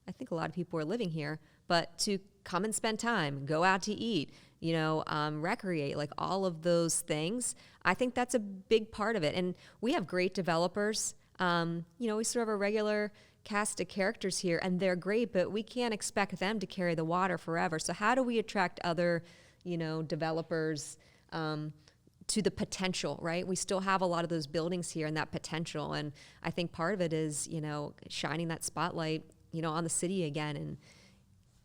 I think a lot of people are living here, but to come and spend time, go out to eat, recreate, like all of those things. I think that's a big part of it. And we have great developers. We sort of have a regular cast of characters here, and they're great, but we can't expect them to carry the water forever. So how do we attract other, developers to the potential, right? We still have a lot of those buildings here and that potential, and I think part of it is, shining that spotlight, on the city again and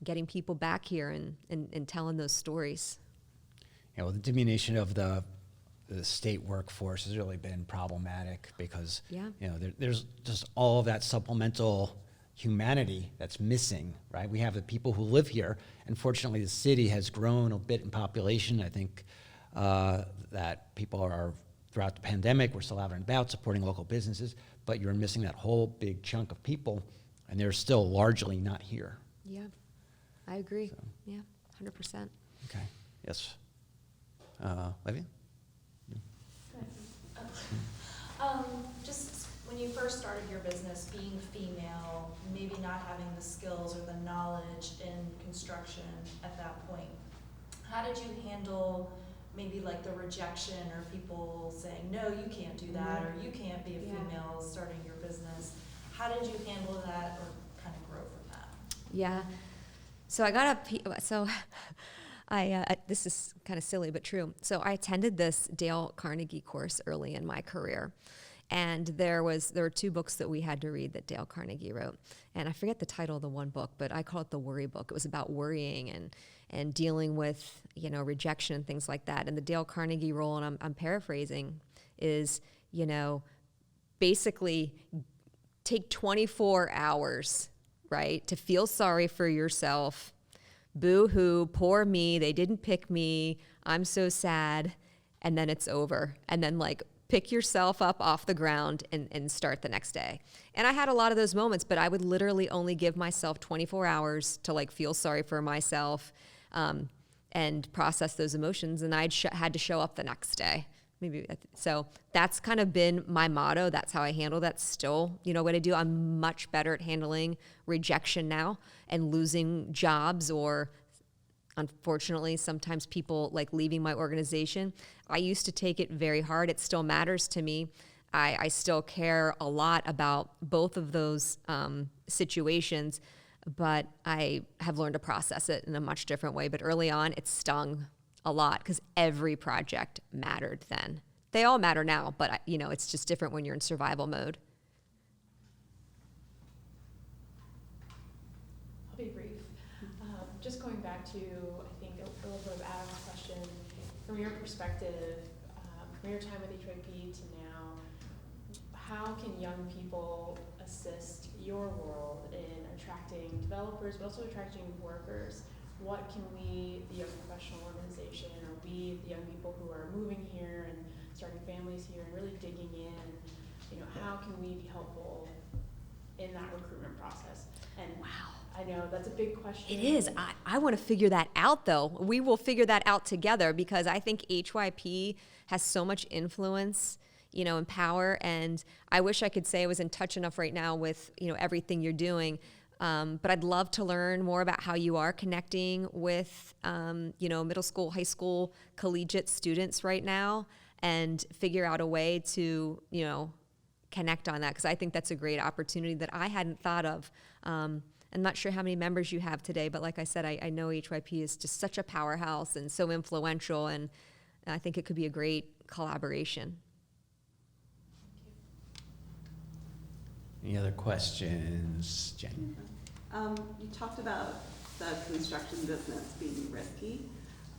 getting people back here and telling those stories. The diminution of the state workforce has really been problematic because there's just all of that supplemental humanity that's missing, right? We have the people who live here, and fortunately the city has grown a bit in population. I think that people are, throughout the pandemic, we're still out and about supporting local businesses, but you're missing that whole big chunk of people, and they're still largely not here. Yeah, I agree. So. Yeah, 100%. Okay, yes. Livia? Just when you first started your business, being female, maybe not having the skills or the knowledge in construction at that point, how did you handle maybe like the rejection or people saying, no, you can't do that, or you can't be a female starting your business? How did you handle that or kind of grow from that? Yeah. So I got this is kind of silly, but true. So I attended this Dale Carnegie course early in my career. And there were two books that we had to read that Dale Carnegie wrote. And I forget the title of the one book, but I call it the worry book. It was about worrying and dealing with, rejection and things like that. And the Dale Carnegie rule, and I'm paraphrasing, is, basically take 24 hours, right, to feel sorry for yourself. Boo-hoo, poor me, they didn't pick me, I'm so sad, and then it's over. And then pick yourself up off the ground and start the next day. And I had a lot of those moments, but I would literally only give myself 24 hours to feel sorry for myself and process those emotions, and I had to show up the next day. So that's kind of been my motto. That's how I handle that still. What I do, I'm much better at handling rejection now and losing jobs, or unfortunately, sometimes people leaving my organization. I used to take it very hard. It still matters to me. I still care a lot about both of those situations, but I have learned to process it in a much different way. But early on, it stung a lot because every project mattered then. They all matter now, but it's just different when you're in survival mode. I'll be brief. Just going back to, I think, a little bit of Adam's question, from your perspective, from your time with HYP to now, how can young people assist your world in attracting developers, but also attracting workers? What can we, the young professional organization, or we, the young people who are moving here and starting families here and really digging in, how can we be helpful in that recruitment process? And wow. I know that's a big question. It is. I want to figure that out, though. We will figure that out together, because I think HYP has so much influence, and power. And I wish I could say I was in touch enough right now with, everything you're doing. But I'd love to learn more about how you are connecting with, middle school, high school, collegiate students right now, and figure out a way to, connect on that, because I think that's a great opportunity that I hadn't thought of. I'm not sure how many members you have today, but like I said, I know HYP is just such a powerhouse and so influential, and I think it could be a great collaboration. Any other questions, Jen? You talked about the construction business being risky.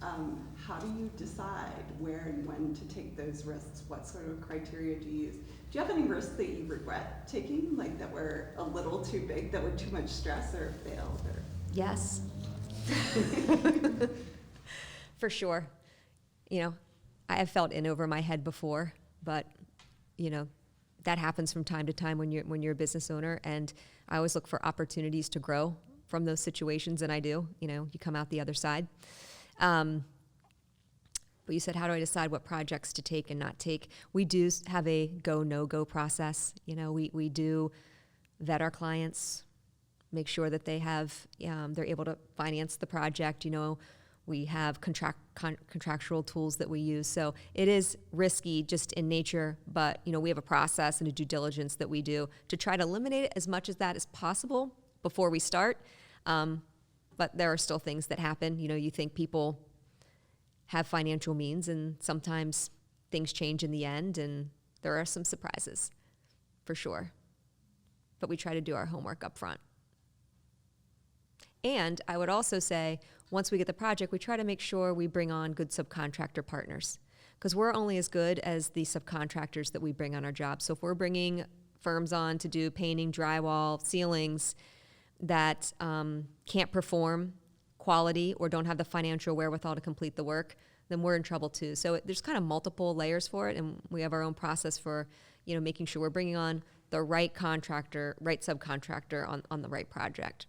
How do you decide where and when to take those risks? What sort of criteria do you use? Do you have any risks that you regret taking, like that were a little too big, that were too much stress or failed? Or? Yes. For sure. I have felt in over my head before, but, that happens from time to time when you're a business owner, and I always look for opportunities to grow from those situations, and I do. You come out the other side. But you said, how do I decide what projects to take and not take? We do have a go, no-go process. We do vet our clients, make sure that they have, they're able to finance the project. We have contractual tools that we use. So it is risky just in nature, but we have a process and a due diligence that we do to try to eliminate it as much as that is possible before we start. But there are still things that happen. You think people have financial means, and sometimes things change in the end, and there are some surprises, for sure. But we try to do our homework up front. And I would also say, once we get the project, we try to make sure we bring on good subcontractor partners, because we're only as good as the subcontractors that we bring on our job. So if we're bringing firms on to do painting, drywall, ceilings that can't perform quality or don't have the financial wherewithal to complete the work, then we're in trouble too. So there's kind of multiple layers for it, and we have our own process for making sure we're bringing on the right contractor, right subcontractor on the right project.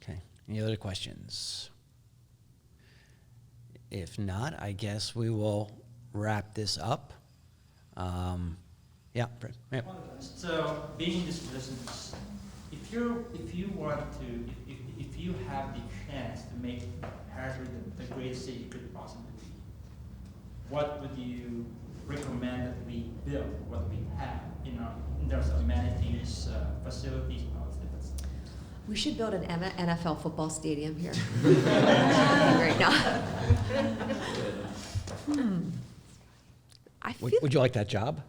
Okay. Any other questions? If not, I guess we will wrap this up. Yeah, Fred. Yeah. So, being in this business, if you have the chance to make Harrisburg the greatest city you could possibly be, what would you recommend that we build, what we have, in terms of amenities, facilities, and all this different stuff? We should build an NFL football stadium here. Right now. Would you like that job?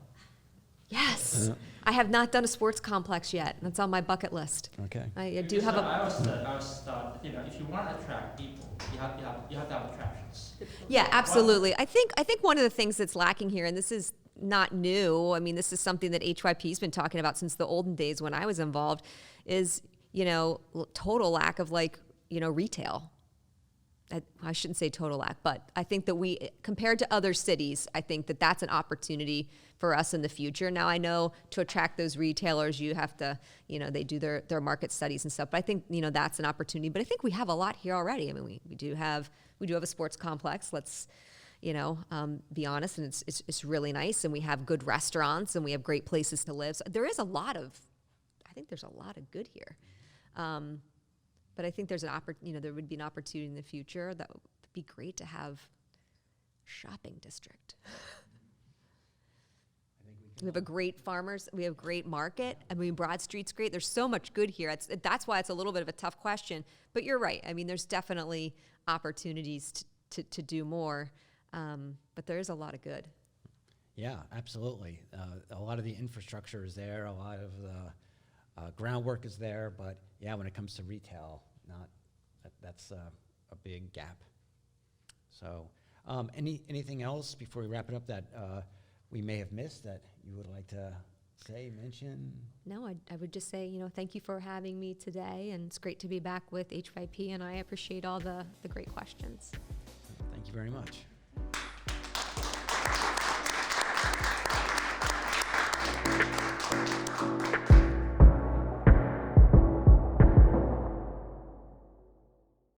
Yes. I have not done a sports complex yet. That's on my bucket list. Okay. I do have I always thought, if you want to attract people, you have to have attractions. Yeah, absolutely. I think one of the things that's lacking here, and this is not new, I mean, this is something that HYP's been talking about since the olden days when I was involved, is, total lack of retail. I shouldn't say total lack, but I think that compared to other cities, I think that that's an opportunity for us in the future. Now, I know to attract those retailers, you have to, they do their market studies and stuff, but I think, that's an opportunity. But I think we have a lot here already. I mean, we do have a sports complex. Let's, be honest, and it's really nice, and we have good restaurants, and we have great places to live. So there is I think there's a lot of good here. But I think there's there would be an opportunity in the future that would be great to have a shopping district. We have a great farmers, we have great market. I mean, Broad Street's great. There's so much good here. That's why it's a little bit of a tough question, but you're right. I mean, there's definitely opportunities to do more, but there is a lot of good. Yeah, absolutely. A lot of the infrastructure is there. A lot of the groundwork is there, but yeah, when it comes to retail, that's a big gap. So, anything else before we wrap it up that we may have missed that you would like to mention? No, I would just say, thank you for having me today, and it's great to be back with HYP, and I appreciate all the great questions. Thank you very much.